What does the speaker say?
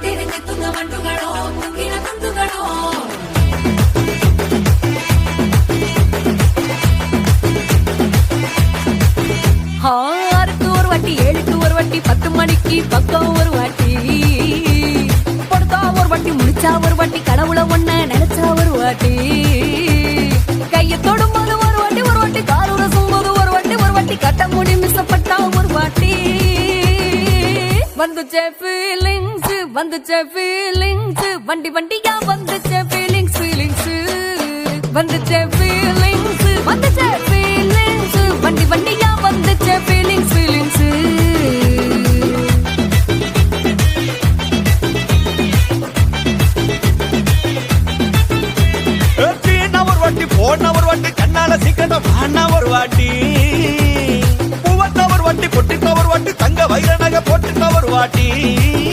தெரிஞ்செத்துங்க வண்டுகளோ முங்கின துண்டுகளோ ஆறுக்கு ஒரு வாட்டி 7க்கு ஒரு வாட்டி 10 மணிக்கு பக்கம் ஒரு வாட்டி படுத்தா ஒரு வாட்டி முடிச்சா ஒரு வாட்டி கடவுளை ஒன்ன நினைச்சா ஒரு வாட்டி கைய தொடும்போது ஒரு வாட்டி காலூர சும்போது ஒரு வாட்டி கட்ட முடி மிசப்பட்டா ஒரு வாட்டி வந்துச்சே ஃபீலிங்ஸ் வண்டி வண்டியா வந்துச்சே ஃபீலிங்ஸ் வந்துச்சே ஃபீலிங்ஸ் வண்டி வண்டியா வந்துச்சே ஃபீலிங்ஸ் போன ஒரு வாட்டி கண்ணால சீக்கிரம் வாண்ணா ஒரு வாட்டி பூவத்த ஒரு வாட்டி பொட்டிட்ட ஒரு வாட்டி தங்க வைர நகை போட்டுட்ட ஒரு வாட்டி